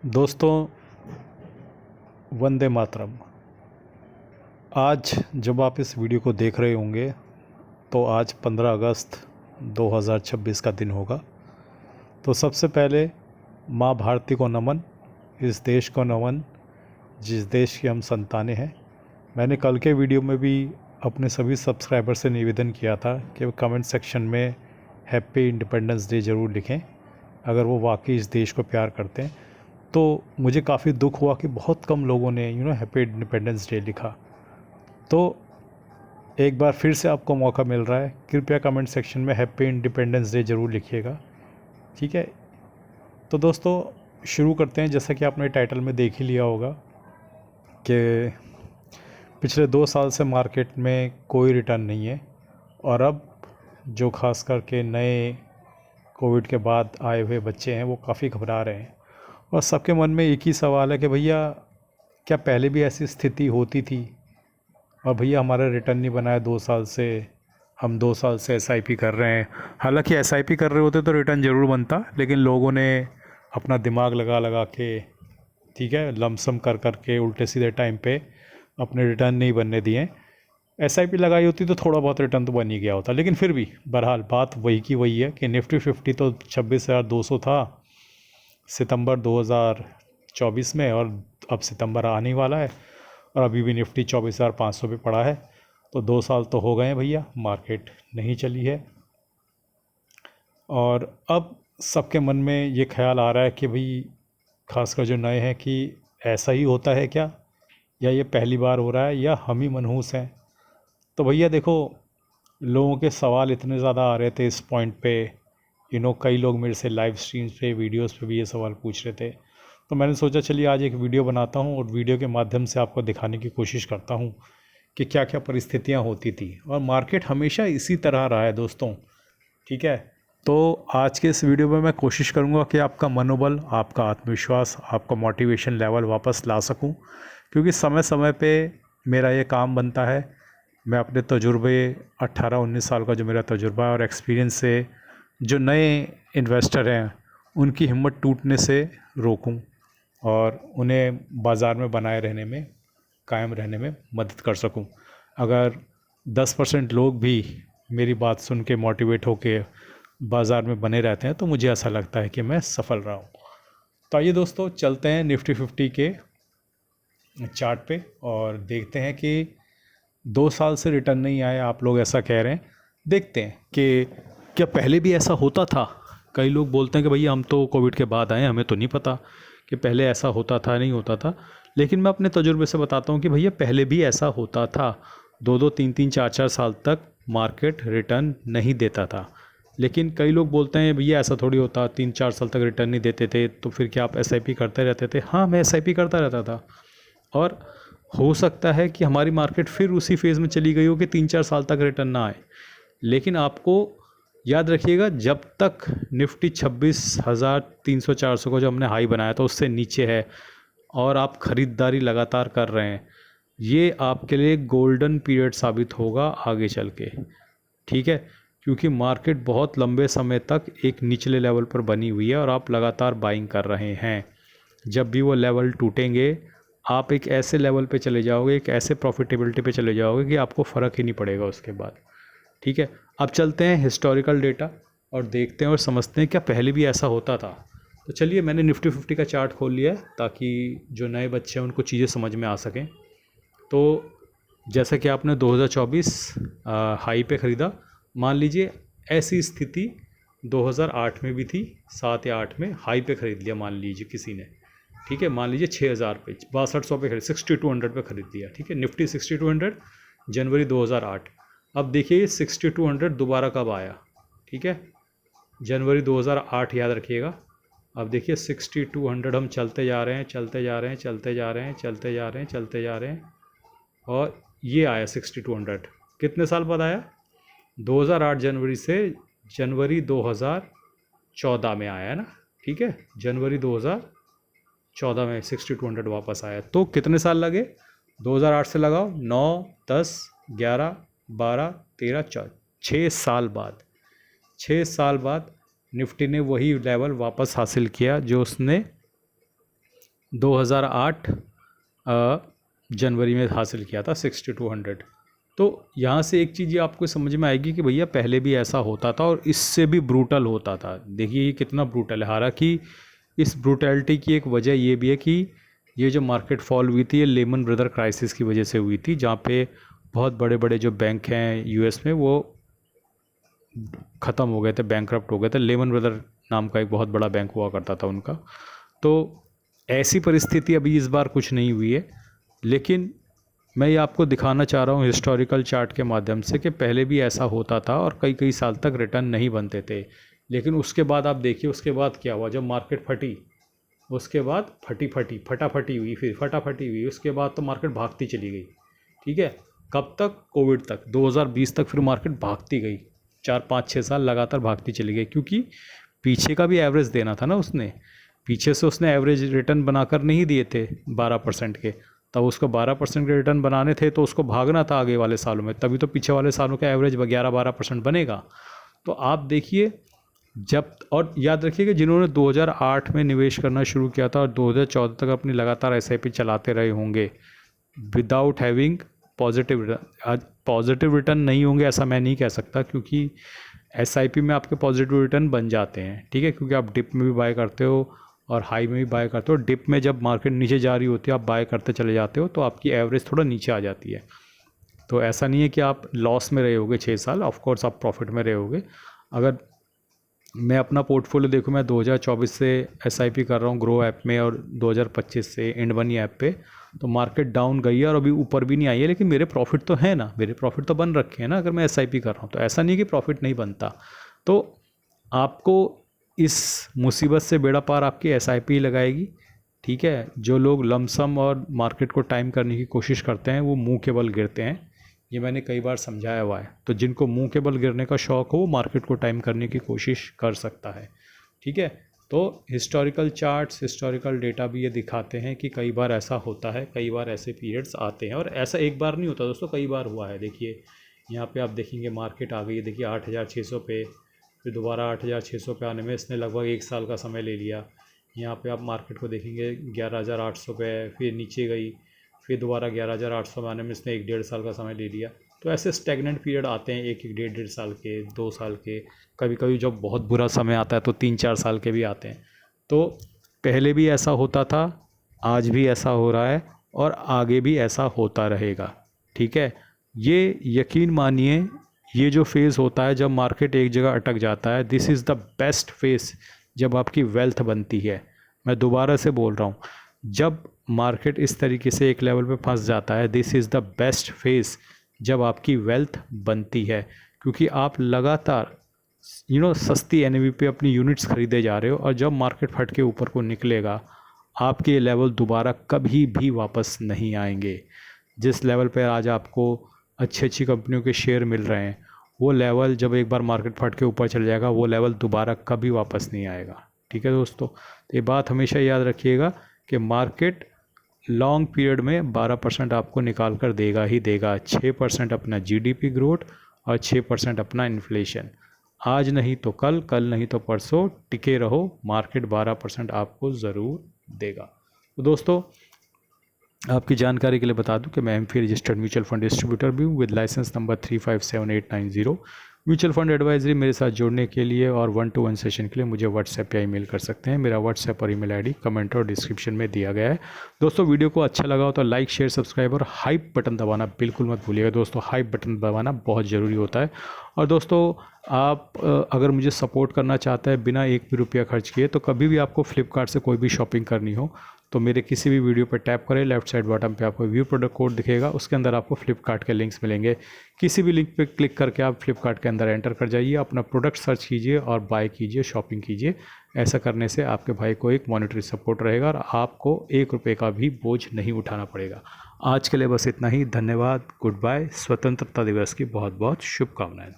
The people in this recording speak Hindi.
दोस्तों, वंदे मातरम। आज जब आप इस वीडियो को देख रहे होंगे तो आज 15 अगस्त 2026 का दिन होगा। तो सबसे पहले माँ भारती को नमन, इस देश को नमन जिस देश की हम संतानें हैं। मैंने कल के वीडियो में भी अपने सभी सब्सक्राइबर से निवेदन किया था कि वो कमेंट सेक्शन में हैप्पी इंडिपेंडेंस डे ज़रूर लिखें अगर वो वाकई इस देश को प्यार करते हैं। तो मुझे काफ़ी दुख हुआ कि बहुत कम लोगों ने हैप्पी इंडिपेंडेंस डे लिखा। तो एक बार फिर से आपको मौका मिल रहा है, कृपया कमेंट सेक्शन में हैप्पी इंडिपेंडेंस डे ज़रूर लिखिएगा, ठीक है। तो दोस्तों शुरू करते हैं। जैसा कि आपने टाइटल में देख ही लिया होगा कि पिछले 2 साल से मार्केट में कोई रिटर्न नहीं है, और अब जो खास करके नए कोविड के बाद आए हुए बच्चे हैं वो काफ़ी घबरा रहे हैं, और सबके मन में एक ही सवाल है कि भैया क्या पहले भी ऐसी स्थिति होती थी, और भैया हमारा रिटर्न नहीं बना है 2 साल से, हम 2 साल से एसआईपी कर रहे हैं। हालांकि एसआईपी कर रहे होते तो रिटर्न ज़रूर बनता, लेकिन लोगों ने अपना दिमाग लगा लगा के, ठीक है, लमसम कर कर के उल्टे सीधे टाइम पे अपने रिटर्न नहीं बनने दिए। एसआईपी लगाई होती तो थोड़ा बहुत रिटर्न तो बन ही गया होता, लेकिन फिर भी बहरहाल बात वही की वही है कि निफ्टी 50 तो 26,200 था सितंबर 2024 में, और अब सितंबर आने वाला है और अभी भी निफ्टी 24,500 पे पड़ा है। तो 2 साल तो हो गए हैं भैया, मार्केट नहीं चली है। और अब सबके मन में ये ख्याल आ रहा है कि भाई खासकर जो नए हैं कि ऐसा ही होता है क्या, या ये पहली बार हो रहा है, या हम ही मनहूस हैं। तो भैया देखो, लोगों के सवाल इतने ज़्यादा आ रहे थे इस पॉइंट पे, कई लोग मेरे से लाइव स्ट्रीम्स पे, वीडियोस पे भी ये सवाल पूछ रहे थे। तो मैंने सोचा चलिए आज एक वीडियो बनाता हूँ और वीडियो के माध्यम से आपको दिखाने की कोशिश करता हूँ कि क्या क्या परिस्थितियाँ होती थी, और मार्केट हमेशा इसी तरह रहा है दोस्तों, ठीक है। तो आज के इस वीडियो में मैं कोशिश करूँगा कि आपका मनोबल, आपका आत्मविश्वास, आपका मोटिवेशन लेवल वापस ला सकूँ, क्योंकि समय समय पे मेरा ये काम बनता है। मैं अपने तजुर्बे 18-19 साल का जो मेरा तजुर्बा है और एक्सपीरियंस से जो नए इन्वेस्टर हैं उनकी हिम्मत टूटने से रोकूं, और उन्हें बाज़ार में बनाए रहने में, कायम रहने में मदद कर सकूं। अगर 10% लोग भी मेरी बात सुन के मोटिवेट होके बाज़ार में बने रहते हैं तो मुझे ऐसा लगता है कि मैं सफल रहा हूं। तो आइए दोस्तों चलते हैं निफ्टी 50 के चार्ट पे और देखते हैं कि 2 साल से रिटर्न नहीं आया, आप लोग ऐसा कह रहे हैं। देखते हैं कि क्या पहले भी ऐसा होता था। कई लोग बोलते हैं कि भैया हम तो कोविड के बाद आए, हमें तो नहीं पता कि पहले ऐसा होता था नहीं होता था। लेकिन मैं अपने तजुर्बे से बताता हूँ कि भैया पहले भी ऐसा होता था। 2-2, 3-3, 4-4 साल तक मार्केट रिटर्न नहीं देता था। लेकिन कई लोग बोलते हैं भैया ऐसा थोड़ी होता, 3-4 साल तक रिटर्न नहीं देते थे तो फिर क्या आप एसआईपी करते रहते थे? हाँ, मैं एसआईपी करता रहता था, और हो सकता है कि हमारी मार्केट फिर उसी फेज़ में चली गई हो कि 3-4 साल तक रिटर्न ना आए। लेकिन आपको याद रखिएगा, जब तक निफ्टी 26,300-400 का जो हमने हाई बनाया था उससे नीचे है और आप ख़रीदारी लगातार कर रहे हैं, ये आपके लिए गोल्डन पीरियड साबित होगा आगे चल के, ठीक है। क्योंकि मार्केट बहुत लंबे समय तक एक निचले लेवल पर बनी हुई है और आप लगातार बाइंग कर रहे हैं। जब भी वो लेवल टूटेंगे आप एक ऐसे लेवल पे चले जाओगे, एक ऐसे प्रॉफिटेबिलिटी पे चले जाओगे कि आपको फ़र्क ही नहीं पड़ेगा उसके बाद, ठीक है। अब चलते हैं हिस्टोरिकल डेटा और देखते हैं और समझते हैं क्या पहले भी ऐसा होता था। तो चलिए, मैंने निफ्टी 50 का चार्ट खोल लिया है ताकि जो नए बच्चे हैं उनको चीज़ें समझ में आ सकें। तो जैसा कि आपने 2024 हाई पे ख़रीदा, मान लीजिए ऐसी स्थिति 2008 में भी थी, 7 या 8 में हाई पे ख़रीद लिया मान लीजिए किसी ने, ठीक है। मान लीजिए 6,000 पे, 6200 पे खरीद, 6200 पे ख़रीद लिया, ठीक है। निफ्टी 6200 जनवरी 2008। अब देखिए 6200 दोबारा कब आया, ठीक है, जनवरी 2008 याद रखिएगा। अब देखिए 6200 हम चलते जा रहे हैं, चलते जा रहे हैं, चलते जा रहे हैं, चलते जा रहे हैं, चलते जा रहे हैं, और ये आया 6200। कितने साल बाद आया? 2008 जनवरी से जनवरी 2014 में आया ना, ठीक है। जनवरी 2014 में 6200 वापस आया। तो कितने साल लगे? 2008 से लगाओ, 9, 10, 11, 12, 13, 14, 6 साल बाद, 6 साल बाद निफ्टी ने वही लेवल वापस हासिल किया जो उसने 2008 जनवरी में हासिल किया था 6200। तो यहाँ से एक चीज़ ये आपको समझ में आएगी कि भैया पहले भी ऐसा होता था और इससे भी ब्रूटल होता था। देखिए ये कितना ब्रूटल है। हालांकि इस ब्रूटैलिटी की एक वजह ये भी है कि ये जो मार्केट फॉल हुई थी ये लेमन ब्रदर क्राइसिस की वजह से हुई थी, जहाँ पे बहुत बड़े बड़े जो बैंक हैं यूएस में वो ख़त्म हो गए थे, बैंकरप्ट हो गए थे। लेमन ब्रदर नाम का एक बहुत बड़ा बैंक हुआ करता था उनका। तो ऐसी परिस्थिति अभी इस बार कुछ नहीं हुई है, लेकिन मैं ये आपको दिखाना चाह रहा हूँ हिस्टोरिकल चार्ट के माध्यम से कि पहले भी ऐसा होता था और कई कई साल तक रिटर्न नहीं बनते थे। लेकिन उसके बाद आप देखिए उसके बाद क्या हुआ, जब मार्केट फटी उसके बाद फटाफटी हुई, फिर फटाफटी हुई, उसके बाद तो मार्केट भागती चली गई। ठीक है, कब तक? कोविड तक, 2020 तक फिर मार्केट भागती गई, 4 5 6 साल लगातार भागती चली गई, क्योंकि पीछे का भी एवरेज देना था ना उसने। पीछे से उसने एवरेज रिटर्न बनाकर नहीं दिए थे 12% के, तब उसको 12% के रिटर्न बनाने थे तो उसको भागना था आगे वाले सालों में, तभी तो पीछे वाले सालों का एवरेज 11-12% बनेगा। तो आप देखिए जब, और याद रखिए कि जिन्होंने 2008 में निवेश करना शुरू किया था और 2014 तक अपनी लगातार एसआईपी चलाते रहे होंगे विदाउट हैविंग पॉजिटिव रिटर्न। आज पॉजिटिव रिटर्न नहीं होंगे ऐसा मैं नहीं कह सकता, क्योंकि एसआईपी में आपके पॉजिटिव रिटर्न बन जाते हैं। ठीक है, क्योंकि आप डिप में भी बाय करते हो और हाई में भी बाय करते हो। डिप में जब मार्केट नीचे जा रही होती है आप बाय करते चले जाते हो, तो आपकी एवरेज थोड़ा नीचे आ जाती है। तो ऐसा नहीं है कि आप लॉस में रहे होगे 6 साल, ऑफ कोर्स आप प्रॉफिट में रहे होगे। अगर मैं अपना पोर्टफोलियो देखूँ, मैं 2024 से एसआईपी कर रहा हूँ ग्रो ऐप में और 2025 से इंड मनी ऐप पे, तो मार्केट डाउन गई है और अभी ऊपर भी नहीं आई है, लेकिन मेरे प्रॉफिट तो है ना, मेरे प्रॉफिट तो बन रखे हैं ना अगर मैं एसआईपी कर रहा हूँ। तो ऐसा नहीं है कि प्रॉफिट नहीं बनता। तो आपको इस मुसीबत से बेड़ा पार आपकी एसआईपी लगाएगी। ठीक है, जो लोग लमसम और मार्केट को टाइम करने की कोशिश करते हैं वो मुंह के बल गिरते हैं, ये मैंने कई बार समझाया हुआ है। तो जिनको मुंह के बल गिरने का शौक़ हो वो मार्केट को टाइम करने की कोशिश कर सकता है। ठीक है, तो हिस्टोरिकल चार्ट्स, हिस्टोरिकल डेटा भी ये दिखाते हैं कि कई बार ऐसा होता है, कई बार ऐसे पीरियड्स आते हैं, और ऐसा एक बार नहीं होता दोस्तों, कई बार हुआ है। देखिए यहाँ पे आप देखेंगे मार्केट आ गई है, देखिए 8600 पे, फिर दोबारा 8600 पे आने में इसने लगभग 1 साल का समय ले लिया। यहाँ पे आप मार्केट को देखेंगे 11800 पे, फिर नीचे गई, फिर दोबारा 11800 में आने में इसने 1-1.5 साल का समय ले लिया। तो ऐसे स्टैगनेंट पीरियड आते हैं 1-1, 1.5 साल के, 2 साल के, कभी कभी जब बहुत बुरा समय आता है तो 3-4 साल के भी आते हैं। तो पहले भी ऐसा होता था, आज भी ऐसा हो रहा है और आगे भी ऐसा होता रहेगा। ठीक है, ये यकीन मानिए, ये जो फेज़ होता है जब मार्केट एक जगह अटक जाता है, this is the best phase जब आपकी वेल्थ बनती है। मैं दोबारा से बोल रहा हूँ, जब मार्केट इस तरीके से एक लेवल पे फंस जाता है, this is the best phase जब आपकी वेल्थ बनती है, क्योंकि आप लगातार सस्ती एनएवी पे अपनी यूनिट्स खरीदे जा रहे हो, और जब मार्केट फट के ऊपर को निकलेगा आपके ये लेवल दोबारा कभी भी वापस नहीं आएंगे। जिस लेवल पर आज आपको अच्छी अच्छी कंपनियों के शेयर मिल रहे हैं, वो लेवल जब एक बार मार्केट फट के ऊपर चल जाएगा वो लेवल दोबारा कभी वापस नहीं आएगा। ठीक है दोस्तों, तो ये बात हमेशा याद रखिएगा कि मार्केट लॉन्ग पीरियड में 12% आपको निकाल कर देगा ही देगा। 6% अपना जीडीपी ग्रोथ और 6% अपना इन्फ्लेशन। आज नहीं तो कल, कल नहीं तो परसों टिके रहो, मार्केट 12% आपको ज़रूर देगा। तो दोस्तों आपकी जानकारी के लिए बता दूं कि मैं AMFI registered mutual fund distributor भी हूँ with licence number 357890। Mutual fund advisory मेरे साथ जुड़ने के लिए और 1-to-1 सेशन के लिए मुझे व्हाट्सएप या ईमेल कर सकते हैं। मेरा व्हाट्सएप और ईमेल आईडी कमेंट और डिस्क्रिप्शन में दिया गया है। दोस्तों वीडियो को अच्छा लगा हो तो लाइक, शेयर, सब्सक्राइब और हाइप बटन दबाना बिल्कुल मत भूलिएगा। दोस्तों हाइप बटन दबाना बहुत ज़रूरी होता है। और दोस्तों आप अगर मुझे सपोर्ट करना चाहते हैं बिना एक भी रुपया खर्च किए, तो कभी भी आपको फ्लिपकार्ट से कोई भी शॉपिंग करनी हो तो मेरे किसी भी वीडियो पर टैप करें, लेफ्ट साइड बॉटम पे आपको व्यू प्रोडक्ट कोड दिखेगा, उसके अंदर आपको फ्लिपकार्ट के लिंक्स मिलेंगे। किसी भी लिंक पे क्लिक करके आप फ्लिपकार्ट के अंदर एंटर कर जाइए, अपना प्रोडक्ट सर्च कीजिए और बाय कीजिए, शॉपिंग कीजिए। ऐसा करने से आपके भाई को एक मॉनेटरी सपोर्ट रहेगा और आपको 1 रुपये का भी बोझ नहीं उठाना पड़ेगा। आज के लिए बस इतना ही। धन्यवाद, गुड बाय। स्वतंत्रता दिवस की बहुत बहुत शुभकामनाएं।